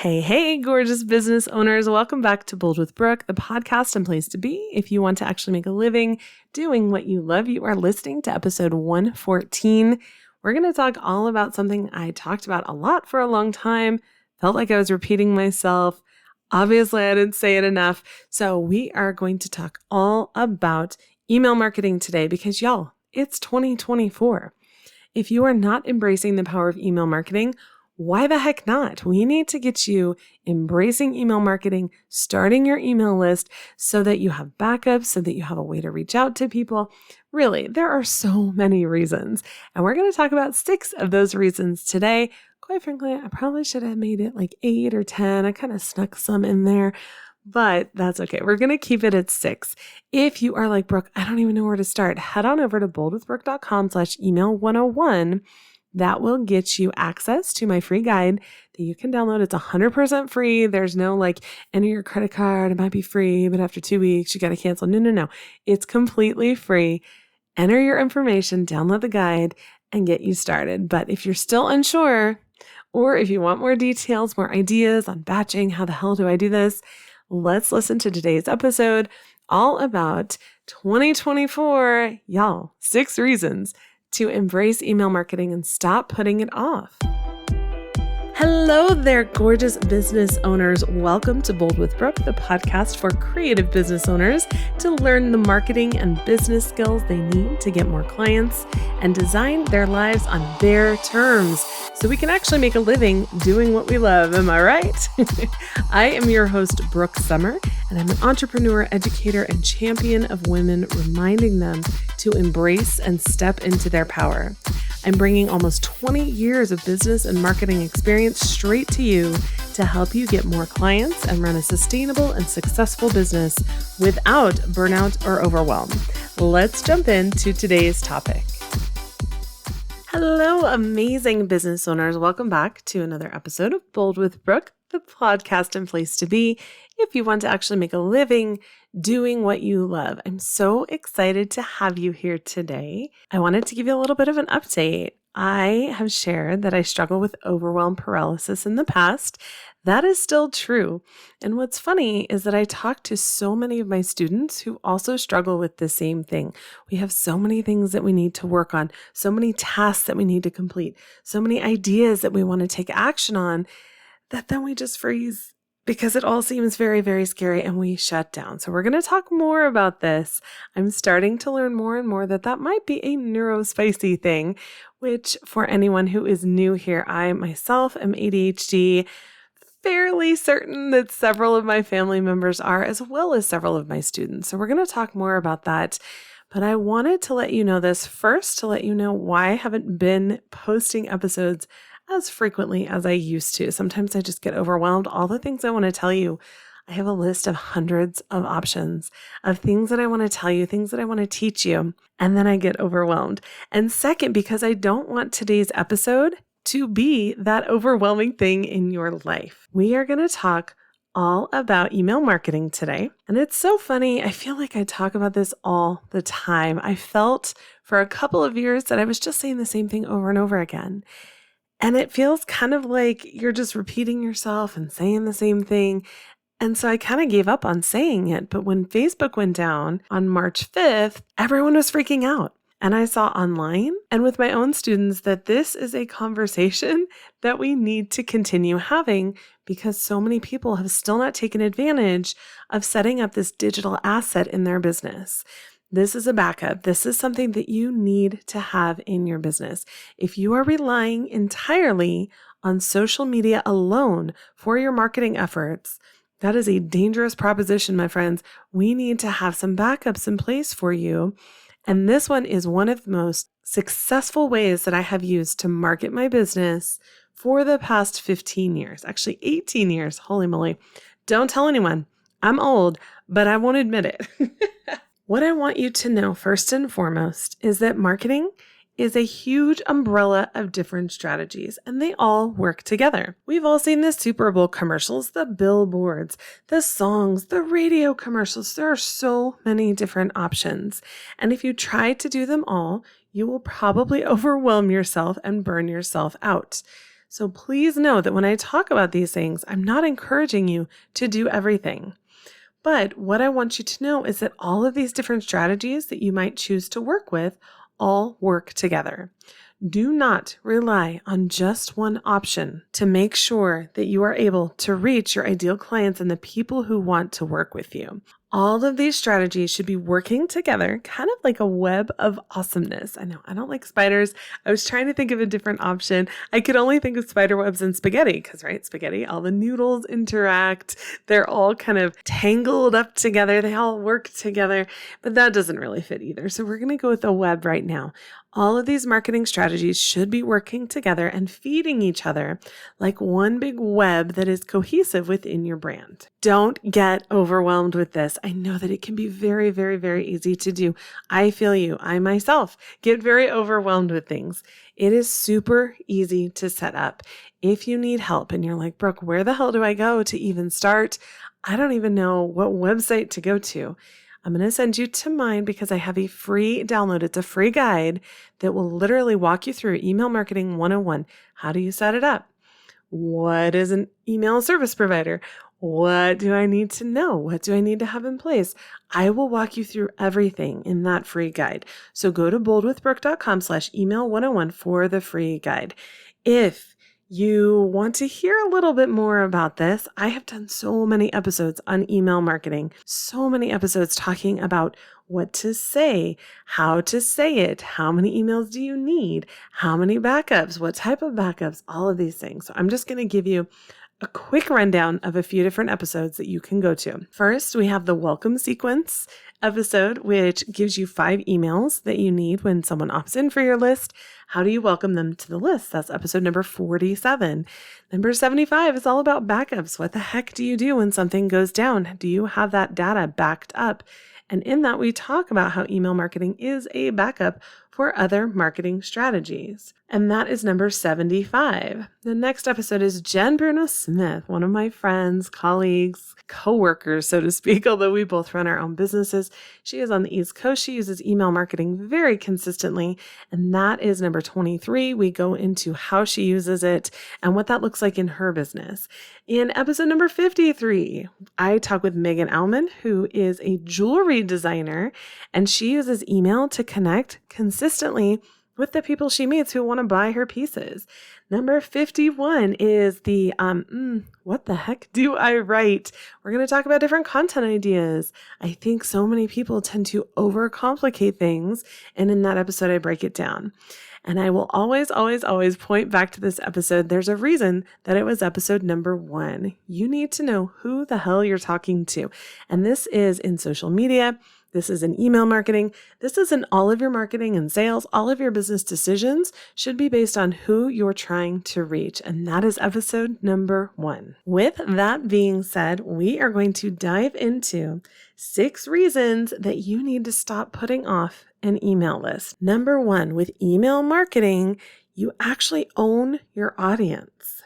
Hey, gorgeous business owners. Welcome back to Bold with Brooke, the podcast and place to be. If you want to actually make a living doing what you love, you are listening to episode 114. We're going to talk all about something I talked about a lot for a long time. Felt like I was repeating myself. Obviously, I didn't say it enough. So we are going to talk all about email marketing today because y'all, it's 2024. If you are not embracing the power of email marketing, why the heck not? We need to get you embracing email marketing, starting your email list so that you have backups, so that you have a way to reach out to people. Really, there are so many reasons. And we're going to talk about 6 of those reasons today. Quite frankly, I probably should have made it like 8 or 10. I kind of snuck some in there, but that's okay. We're going to keep it at 6. If you are like, Brooke, I don't even know where to start, head on over to boldwithbrooke.com/email101. That will get you access to my free guide that you can download. It's 100% free. There's no like, enter your credit card. It might be free, but after 2 weeks, you got to cancel. No. It's completely free. Enter your information, download the guide, and get you started. But if you're still unsure, or if you want more details, more ideas on batching, how the hell do I do this? Let's listen to today's episode all about 2024. Y'all, 6 reasons to embrace email marketing and stop putting it off. Hello there, gorgeous business owners. Welcome to Bold with Brooke, the podcast for creative business owners to learn the marketing and business skills they need to get more clients and design their lives on their terms so we can actually make a living doing what we love. Am I right? I am your host, Brooke Summer, and I'm an entrepreneur, educator, and champion of women, reminding them to embrace and step into their power. I'm bringing almost 20 years of business and marketing experience straight to you to help you get more clients and run a sustainable and successful business without burnout or overwhelm. Let's jump into today's topic. Hello, amazing business owners. Welcome back to another episode of Bold with Brooke, the podcast and place to be if you want to actually make a living doing what you love. I'm so excited to have you here today. I wanted to give you a little bit of an update. I have shared that I struggle with overwhelm paralysis in the past. That is still true. And what's funny is that I talk to so many of my students who also struggle with the same thing. We have so many things that we need to work on, so many tasks that we need to complete, so many ideas that we want to take action on, that then we just freeze because it all seems very, very scary and we shut down. So we're going to talk more about this. I'm starting to learn more and more that might be a neurospicy thing, which for anyone who is new here, I myself am ADHD, fairly certain that several of my family members are, as well as several of my students. So we're going to talk more about that. But I wanted to let you know this first, to let you know why I haven't been posting episodes as frequently as I used to. Sometimes I just get overwhelmed. All the things I want to tell you, I have a list of hundreds of options of things that I want to tell you, things that I want to teach you, and then I get overwhelmed. And second, because I don't want today's episode to be that overwhelming thing in your life. We are going to talk all about email marketing today. And it's so funny. I feel like I talk about this all the time. I felt for a couple of years that I was just saying the same thing over and over again. And it feels kind of like you're just repeating yourself and saying the same thing. And so I kind of gave up on saying it. But when Facebook went down on March 5th, everyone was freaking out. And I saw online and with my own students that this is a conversation that we need to continue having because so many people have still not taken advantage of setting up this digital asset in their business. This is a backup. This is something that you need to have in your business. If you are relying entirely on social media alone for your marketing efforts, that is a dangerous proposition, my friends. We need to have some backups in place for you. And this one is one of the most successful ways that I have used to market my business for the past 15 years, actually 18 years. Holy moly. Don't tell anyone. I'm old, but I won't admit it. What I want you to know first and foremost is that marketing is a huge umbrella of different strategies, and they all work together. We've all seen the Super Bowl commercials, the billboards, the songs, the radio commercials. There are so many different options. And if you try to do them all, you will probably overwhelm yourself and burn yourself out. So please know that when I talk about these things, I'm not encouraging you to do everything. But what I want you to know is that all of these different strategies that you might choose to work with all work together. Do not rely on just one option to make sure that you are able to reach your ideal clients and the people who want to work with you. All of these strategies should be working together, kind of like a web of awesomeness. I know I don't like spiders. I was trying to think of a different option. I could only think of spider webs and spaghetti because, right, spaghetti, all the noodles interact. They're all kind of tangled up together. They all work together, but that doesn't really fit either. So we're going to go with a web right now. All of these marketing strategies should be working together and feeding each other like one big web that is cohesive within your brand. Don't get overwhelmed with this. I know that it can be very, very, very easy to do. I feel you. I myself get very overwhelmed with things. It is super easy to set up. If you need help and you're like, Brooke, where the hell do I go to even start? I don't even know what website to go to. I'm going to send you to mine because I have a free download. It's a free guide that will literally walk you through Email Marketing 101. How do you set it up? What is an email service provider? What do I need to know? What do I need to have in place? I will walk you through everything in that free guide. So go to boldwithbrooke.com/email101 for the free guide. If you want to hear a little bit more about this, I have done so many episodes on email marketing, so many episodes talking about what to say, how to say it, how many emails do you need, how many backups, what type of backups, all of these things. So I'm just going to give you a quick rundown of a few different episodes that you can go to. First, we have the welcome sequence episode, which gives you 5 emails that you need when someone opts in for your list. How do you welcome them to the list? That's episode number 47. Number 75 is all about backups. What the heck do you do when something goes down? Do you have that data backed up? And in that, we talk about how email marketing is a backup for other marketing strategies. And that is number 75. The next episode is Jen Bruno Smith, one of my friends, colleagues, co-workers, so to speak, although we both run our own businesses. She is on the East Coast. She uses email marketing very consistently. And that is number 23. We go into how she uses it and what that looks like in her business. In episode number 53, I talk with Megan Aumann, who is a jewelry designer, and she uses email to connect consistently with the people she meets who want to buy her pieces. Number 51 is the, what the heck do I write? We're going to talk about different content ideas. I think so many people tend to overcomplicate things. And in that episode, I break it down. And I will always, always, always point back to this episode. There's a reason that it was episode number 1. You need to know who the hell you're talking to. And this is in social media. This is in email marketing. This is in all of your marketing and sales. All of your business decisions should be based on who you're trying to reach. And that is episode number 1. With that being said, we are going to dive into 6 reasons that you need to stop putting off an email list. Number 1, with email marketing, you actually own your audience.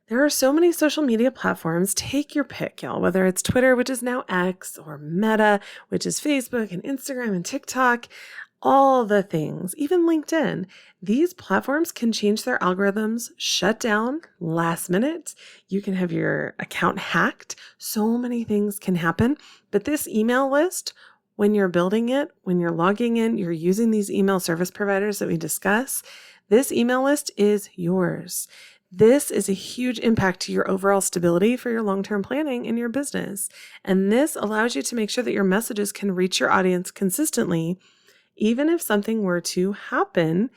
There are so many social media platforms. Take your pick, y'all, whether it's Twitter, which is now X, or Meta, which is Facebook and Instagram and TikTok, all the things, even LinkedIn. These platforms can change their algorithms, shut down last minute. You can have your account hacked. So many things can happen. But this email list, when you're building it, when you're logging in, you're using these email service providers that we discuss, this email list is yours. This is a huge impact to your overall stability for your long-term planning in your business. And this allows you to make sure that your messages can reach your audience consistently, even if something were to happen,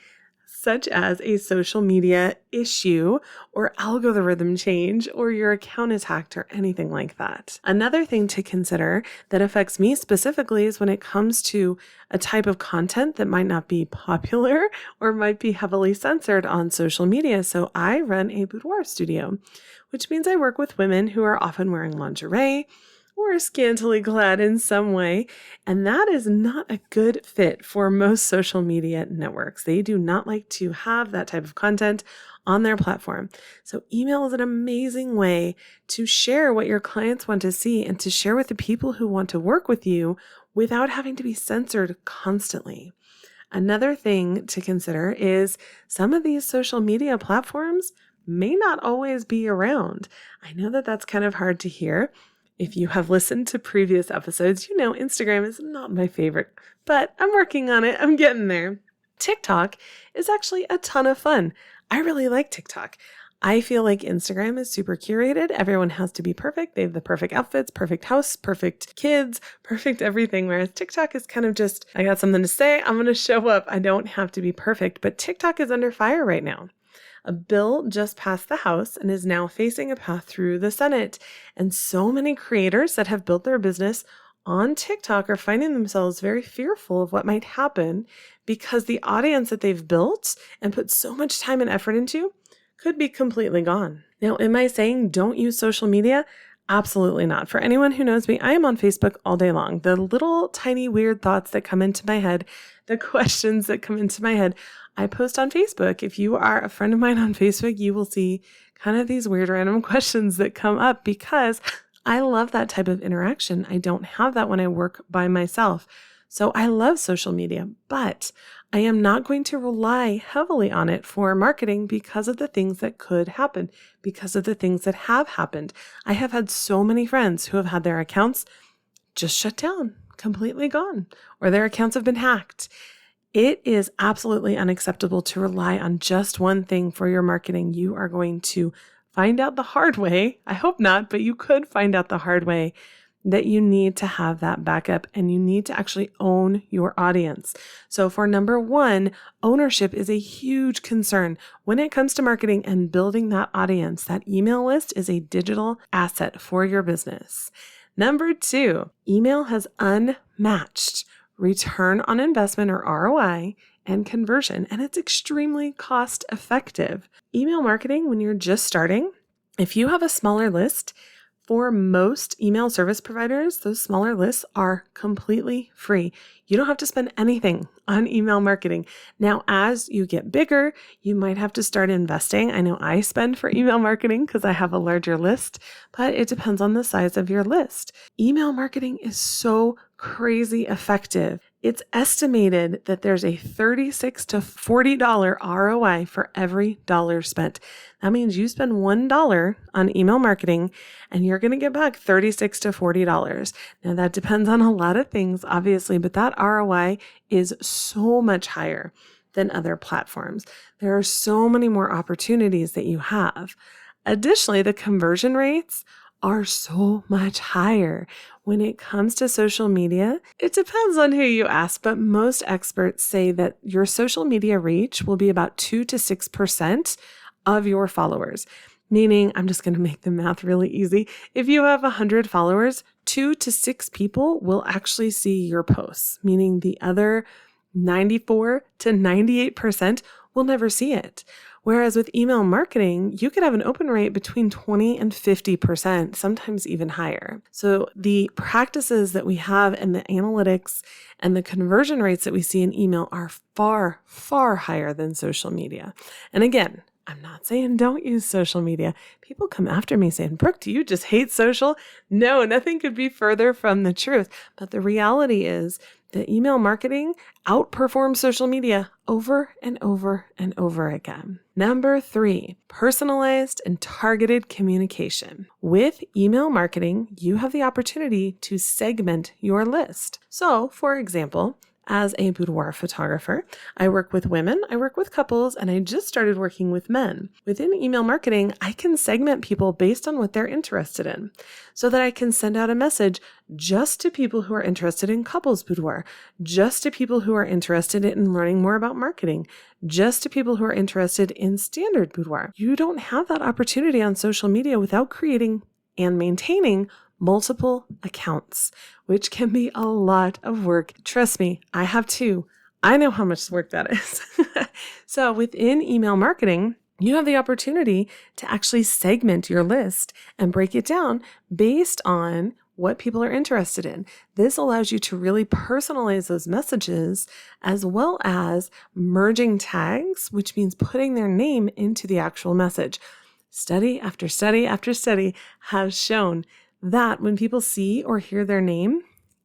such as a social media issue or algorithm change, or your account is hacked or anything like that. Another thing to consider that affects me specifically is when it comes to a type of content that might not be popular or might be heavily censored on social media. So I run a boudoir studio, which means I work with women who are often wearing lingerie or scantily clad in some way. And that is not a good fit for most social media networks. They do not like to have that type of content on their platform. So email is an amazing way to share what your clients want to see and to share with the people who want to work with you without having to be censored constantly. Another thing to consider is some of these social media platforms may not always be around. I know that that's kind of hard to hear. If you have listened to previous episodes, you know Instagram is not my favorite, but I'm working on it. I'm getting there. TikTok is actually a ton of fun. I really like TikTok. I feel like Instagram is super curated. Everyone has to be perfect. They have the perfect outfits, perfect house, perfect kids, perfect everything. Whereas TikTok is kind of just, I got something to say, I'm going to show up. I don't have to be perfect. But TikTok is under fire right now. A bill just passed the House and is now facing a path through the Senate. And so many creators that have built their business on TikTok are finding themselves very fearful of what might happen because the audience that they've built and put so much time and effort into could be completely gone. Now, am I saying don't use social media? Absolutely not. For anyone who knows me, I am on Facebook all day long. The little tiny weird thoughts that come into my head, the questions that come into my head, I post on Facebook. If you are a friend of mine on Facebook, you will see kind of these weird random questions that come up because I love that type of interaction. I don't have that when I work by myself. So I love social media, but I am not going to rely heavily on it for marketing because of the things that could happen, because of the things that have happened. I have had so many friends who have had their accounts just shut down, completely gone, or their accounts have been hacked. It is absolutely unacceptable to rely on just one thing for your marketing. You are going to find out the hard way. I hope not, but you could find out the hard way that you need to have that backup and you need to actually own your audience. So for number one, ownership is a huge concern when it comes to marketing and building that audience. That email list is a digital asset for your business. Number two, email has unmatched return on investment or ROI and conversion, and it's extremely cost effective. Email marketing, when you're just starting, if you have a smaller list, for most email service providers, those smaller lists are completely free. You don't have to spend anything on email marketing. Now, as you get bigger, you might have to start investing. I know I spend for email marketing because I have a larger list, but it depends on the size of your list. Email marketing is so crazy effective. It's estimated that there's a $36 to $40 ROI for every dollar spent. That means you spend $1 on email marketing and you're going to get back $36 to $40. Now that depends on a lot of things, obviously, but that ROI is so much higher than other platforms. There are so many more opportunities that you have. Additionally, the conversion rates are so much higher. When it comes to social media, it depends on who you ask, but most experts say that your social media reach will be about 2 to 6% of your followers. Meaning, I'm just going to make the math really easy. If you have 100 followers, 2 to 6 people will actually see your posts, meaning the other 94 to 98% will never see it. Whereas with email marketing, you could have an open rate between 20 and 50%, sometimes even higher. So the practices that we have and the analytics and the conversion rates that we see in email are far, far higher than social media. And again, I'm not saying don't use social media. People come after me saying, Brooke, do you just hate social? No, nothing could be further from the truth. But the reality is that email marketing outperforms social media over and over and over again. Number 3, personalized and targeted communication. With email marketing, you have the opportunity to segment your list. So, for example, as a boudoir photographer, I work with women, I work with couples, and I just started working with men. Within email marketing, I can segment people based on what they're interested in so that I can send out a message just to people who are interested in couples boudoir, just to people who are interested in learning more about marketing, just to people who are interested in standard boudoir. You don't have that opportunity on social media without creating and maintaining multiple accounts, which can be a lot of work. Trust me, I have 2. I know how much work that is. So within email marketing, you have the opportunity to actually segment your list and break it down based on what people are interested in. This allows you to really personalize those messages as well as merging tags, which means putting their name into the actual message. Study after study after study has shown that when people see or hear their name,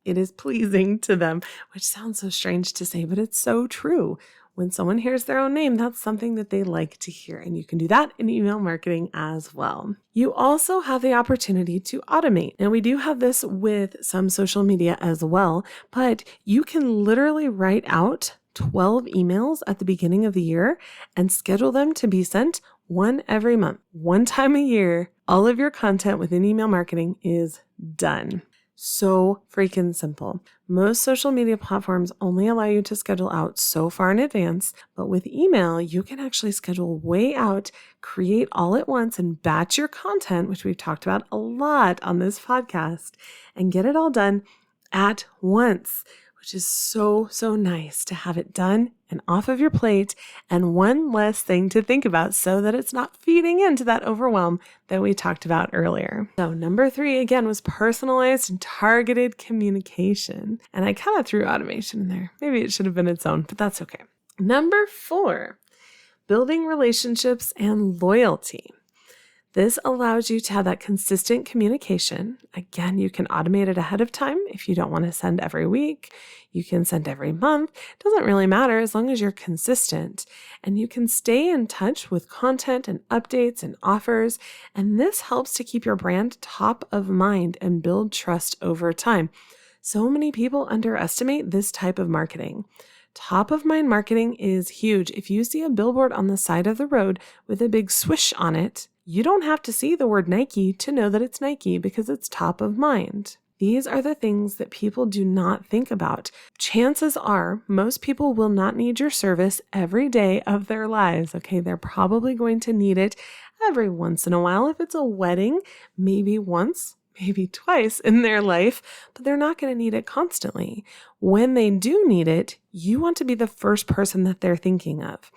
it is pleasing to them, which sounds so strange to say, but it's so true. When someone hears their own name, that's something that they like to hear. And you can do that in email marketing as well. You also have the opportunity to automate. And we do have this with some social media as well, but you can literally write out 12 emails at the beginning of the year and schedule them to be sent one every month. One time a year, all of your content within email marketing is done. So freaking simple. Most social media platforms only allow you to schedule out so far in advance, but with email, you can actually schedule way out, create all at once, and batch your content, which we've talked about a lot on this podcast, and get it all done at once, which is so nice to have it done and off of your plate and one less thing to think about so that it's not feeding into that overwhelm that we talked about earlier. So number 3, again, was personalized and targeted communication. And I kind of threw automation in there. Maybe it should have been its own, but that's okay. Number 4, building relationships and loyalty. This allows you to have that consistent communication. Again, you can automate it ahead of time if you don't want to send every week. You can send every month. It doesn't really matter as long as you're consistent. And you can stay in touch with content and updates and offers. And this helps to keep your brand top of mind and build trust over time. So many people underestimate this type of marketing. Top of mind marketing is huge. If you see a billboard on the side of the road with a big swish on it, you don't have to see the word Nike to know that it's Nike because it's top of mind. These are the things that people do not think about. Chances are most people will not need your service every day of their lives. Okay, they're probably going to need it every once in a while. If it's a wedding, maybe once, maybe twice in their life, but they're not going to need it constantly. When they do need it, you want to be the first person that they're thinking of.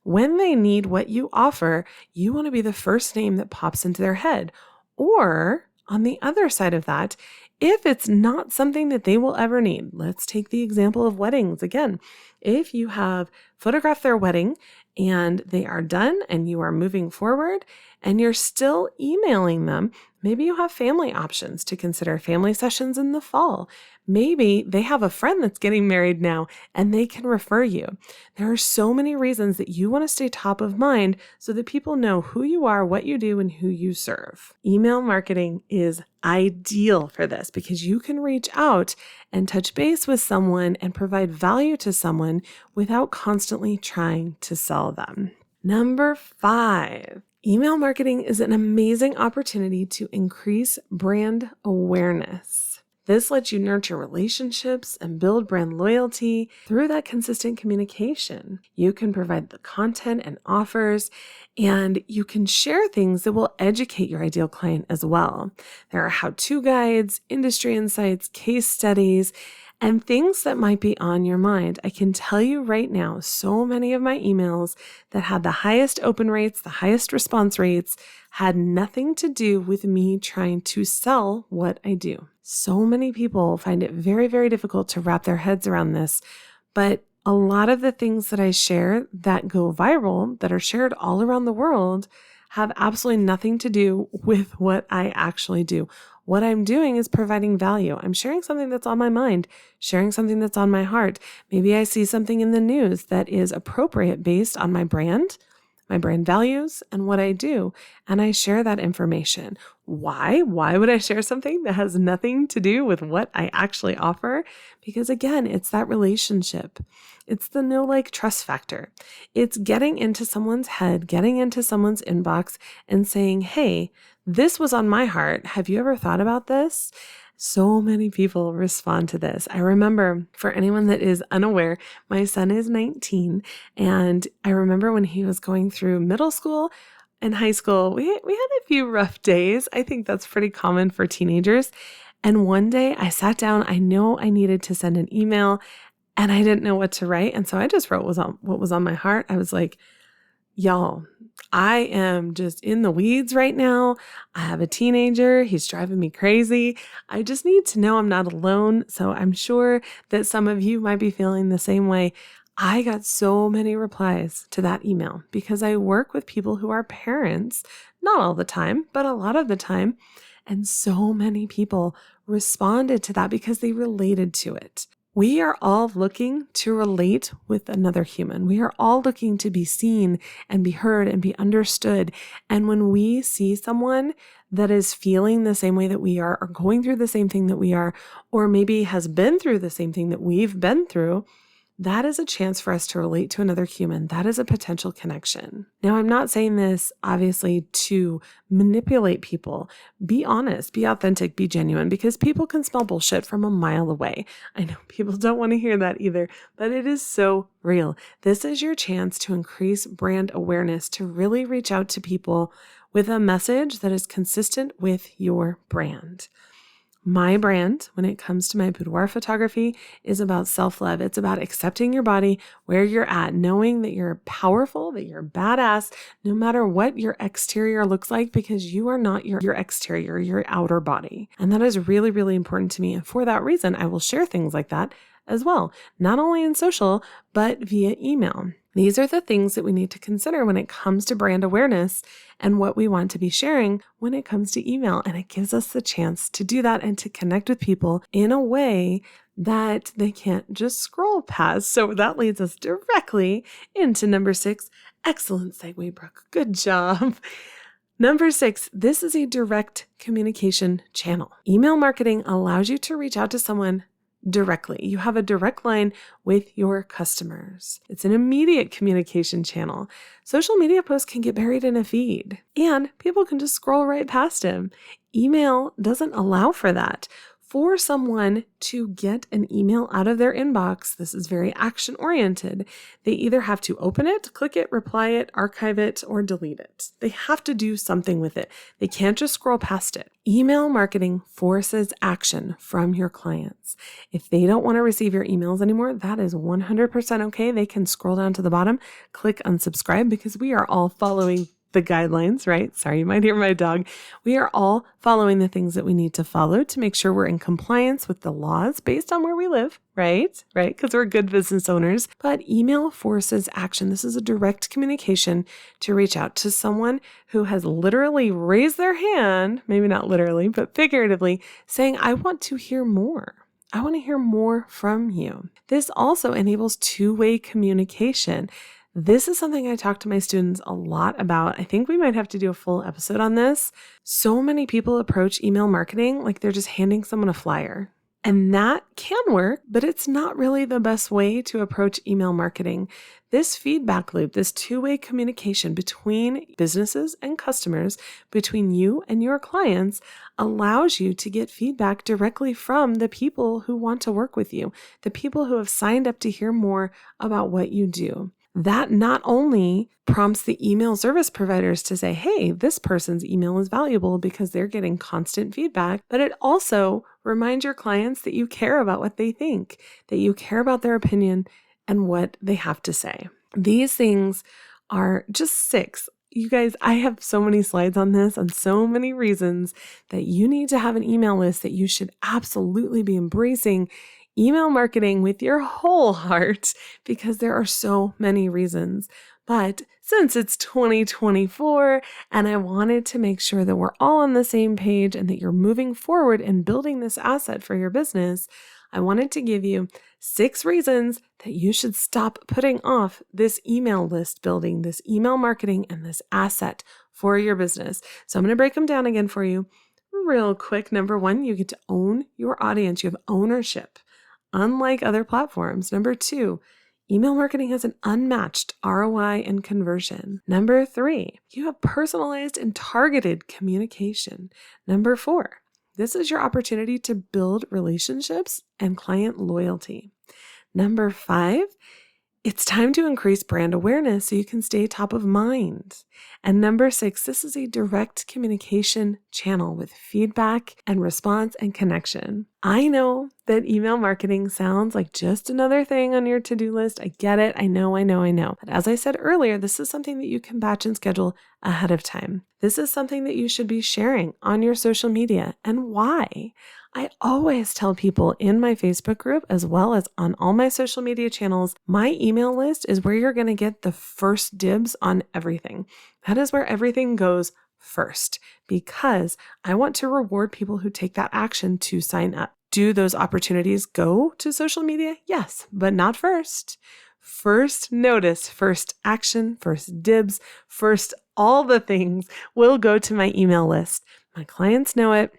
When they need what you offer, you want to be the first name that pops into their head. Or on the other side of that, if it's not something that they will ever need, let's take the example of weddings again. If you have photographed their wedding and they are done and you are moving forward and you're still emailing them, maybe you have family options to consider, family sessions in the fall. Maybe they have a friend that's getting married now and they can refer you. There are so many reasons that you want to stay top of mind so that people know who you are, what you do, and who you serve. Email marketing is ideal for this because you can reach out and touch base with someone and provide value to someone without constantly trying to sell them. Number 5. Email marketing is an amazing opportunity to increase brand awareness. This lets you nurture relationships and build brand loyalty through that consistent communication. You can provide the content and offers, and you can share things that will educate your ideal client as well. There are how-to guides, industry insights, case studies, and things that might be on your mind. I can tell you right now, so many of my emails that had the highest open rates, the highest response rates, had nothing to do with me trying to sell what I do. So many people find it very, very difficult to wrap their heads around this, but a lot of the things that I share that go viral, that are shared all around the world, have absolutely nothing to do with what I actually do. What I'm doing is providing value. I'm sharing something that's on my mind, sharing something that's on my heart. Maybe I see something in the news that is appropriate based on my brand values, and what I do, and I share that information. Why? Why would I share something that has nothing to do with what I actually offer? Because again, it's that relationship. It's the know, like, trust factor. It's getting into someone's head, getting into someone's inbox and saying, hey, this was on my heart. Have you ever thought about this? So many people respond to this. I remember, for anyone that is unaware, my son is 19, and I remember when he was going through middle school and high school, we had a few rough days. I think that's pretty common for teenagers. And one day I sat down, I know I needed to send an email, and I didn't know what to write. And so I just wrote what was on my heart. I was like, y'all, I am just in the weeds right now. I have a teenager. He's driving me crazy. I just need to know I'm not alone. So I'm sure that some of you might be feeling the same way. I got so many replies to that email because I work with people who are parents, not all the time, but a lot of the time. And so many people responded to that because they related to it. We are all looking to relate with another human. We are all looking to be seen and be heard and be understood. And when we see someone that is feeling the same way that we are, or going through the same thing that we are, or maybe has been through the same thing that we've been through, that is a chance for us to relate to another human. That is a potential connection. Now, I'm not saying this obviously to manipulate people. Be honest, be authentic, be genuine, because people can smell bullshit from a mile away. I know people don't want to hear that either, but it is so real. This is your chance to increase brand awareness, to really reach out to people with a message that is consistent with your brand. My brand, when it comes to my boudoir photography, is about self-love. It's about accepting your body where you're at, knowing that you're powerful, that you're badass, no matter what your exterior looks like, because you are not your exterior, your outer body. And that is really, really important to me. And for that reason, I will share things like that as well, not only in social, but via email. These are the things that we need to consider when it comes to brand awareness and what we want to be sharing when it comes to email. And it gives us the chance to do that and to connect with people in a way that they can't just scroll past. So that leads us directly into number 6. Excellent segue, Brooke. Good job. Number 6, this is a direct communication channel. Email marketing allows you to reach out to someone directly. You have a direct line with your customers. It's an immediate communication channel. Social media posts can get buried in a feed, and people can just scroll right past them. Email doesn't allow for that. For someone to get an email out of their inbox, this is very action-oriented. They either have to open it, click it, reply it, archive it, or delete it. They have to do something with it. They can't just scroll past it. Email marketing forces action from your clients. If they don't want to receive your emails anymore, that is 100% okay. They can scroll down to the bottom, click unsubscribe, because we are all following the guidelines, right? Sorry, you might hear my dog. We are all following the things that we need to follow to make sure we're in compliance with the laws based on where we live, right? Because we're good business owners. But email forces action. This is a direct communication to reach out to someone who has literally raised their hand, maybe not literally, but figuratively, saying, I want to hear more. I want to hear more from you. This also enables two-way communication. This is something I talk to my students a lot about. I think we might have to do a full episode on this. So many people approach email marketing like they're just handing someone a flyer. And that can work, but it's not really the best way to approach email marketing. This feedback loop, this two-way communication between businesses and customers, between you and your clients, allows you to get feedback directly from the people who want to work with you, the people who have signed up to hear more about what you do. That not only prompts the email service providers to say, hey, this person's email is valuable because they're getting constant feedback, but it also reminds your clients that you care about what they think, that you care about their opinion and what they have to say. These things are just 6. You guys, I have so many slides on this and so many reasons that you need to have an email list, that you should absolutely be embracing email marketing with your whole heart, because there are so many reasons. But since it's 2024 and I wanted to make sure that we're all on the same page and that you're moving forward and building this asset for your business, I wanted to give you 6 reasons that you should stop putting off this email list building, this email marketing, and this asset for your business. So I'm going to break them down again for you real quick. Number 1, you get to own your audience. You have ownership, unlike other platforms. Number 2, email marketing has an unmatched ROI and conversion. Number 3, you have personalized and targeted communication. Number 4, this is your opportunity to build relationships and client loyalty. Number 5, it's time to increase brand awareness so you can stay top of mind. And number 6, this is a direct communication channel with feedback and response and connection. I know that email marketing sounds like just another thing on your to-do list. I get it. I know. But as I said earlier, this is something that you can batch and schedule ahead of time. This is something that you should be sharing on your social media. And why? I always tell people in my Facebook group, as well as on all my social media channels, my email list is where you're going to get the first dibs on everything. That is where everything goes first, because I want to reward people who take that action to sign up. Do those opportunities go to social media? Yes, but not first. First notice, first action, first dibs, first all the things will go to my email list. My clients know it,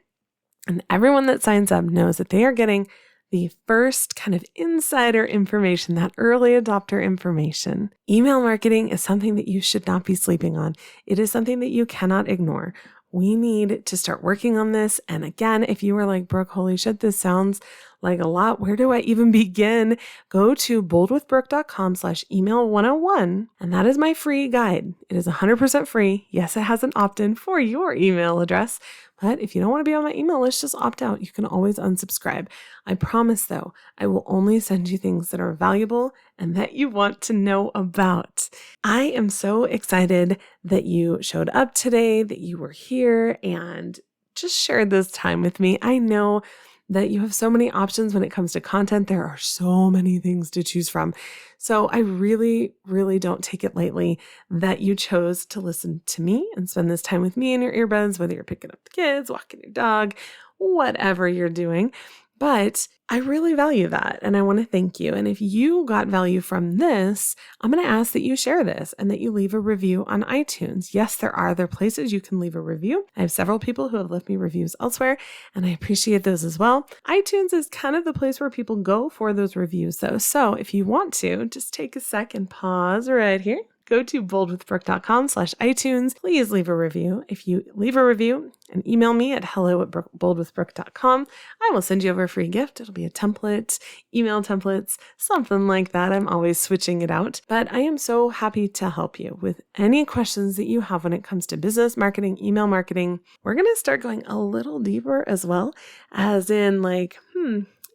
and everyone that signs up knows that they are getting the first kind of insider information, that early adopter information. Email marketing is something that you should not be sleeping on. It is something that you cannot ignore. We need to start working on this. And again, if you were like, Brooke, holy shit, this sounds like a lot. Where do I even begin? Go to boldwithbrooke.com/email101. And that is my free guide. It is 100% free. Yes, it has an opt-in for your email address. But if you don't want to be on my email list, just opt out. You can always unsubscribe. I promise, though, I will only send you things that are valuable and that you want to know about. I am so excited that you showed up today, that you were here and just shared this time with me. I know that you have so many options when it comes to content. There are so many things to choose from. So I really, really don't take it lightly that you chose to listen to me and spend this time with me in your earbuds, whether you're picking up the kids, walking your dog, whatever you're doing. But I really value that and I want to thank you. And if you got value from this, I'm going to ask that you share this and that you leave a review on iTunes. Yes, there are other places you can leave a review. I have several people who have left me reviews elsewhere, and I appreciate those as well. iTunes is kind of the place where people go for those reviews, though. So if you want to, just take a sec and pause right here. Go to boldwithbrooke.com/iTunes. Please leave a review. If you leave a review and email me at hello@boldwithbrooke.com, I will send you over a free gift. It'll be a template, email templates, something like that. I'm always switching it out. But I am so happy to help you with any questions that you have when it comes to business marketing, email marketing. We're going to start going a little deeper as well, as in like,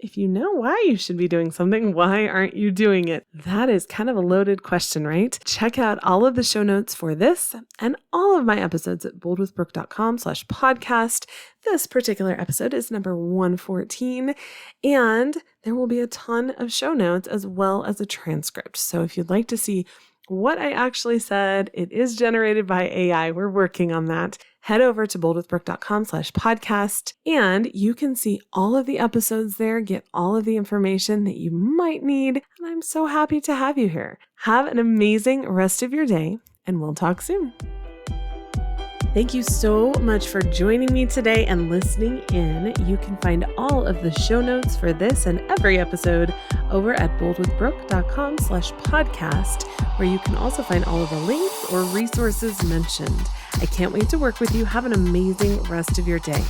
if you know why you should be doing something, why aren't you doing it? That is kind of a loaded question, right? Check out all of the show notes for this and all of my episodes at boldwithbrooke.com/podcast. This particular episode is number 114, and there will be a ton of show notes as well as a transcript. So if you'd like to see what I actually said, it is generated by AI. We're working on that. Head over to boldwithbrooke.com/podcast and you can see all of the episodes there, get all of the information that you might need. And I'm so happy to have you here. Have an amazing rest of your day, and we'll talk soon. Thank you so much for joining me today and listening in. You can find all of the show notes for this and every episode over at boldwithbrooke.com/podcast, where you can also find all of the links or resources mentioned. I can't wait to work with you. Have an amazing rest of your day.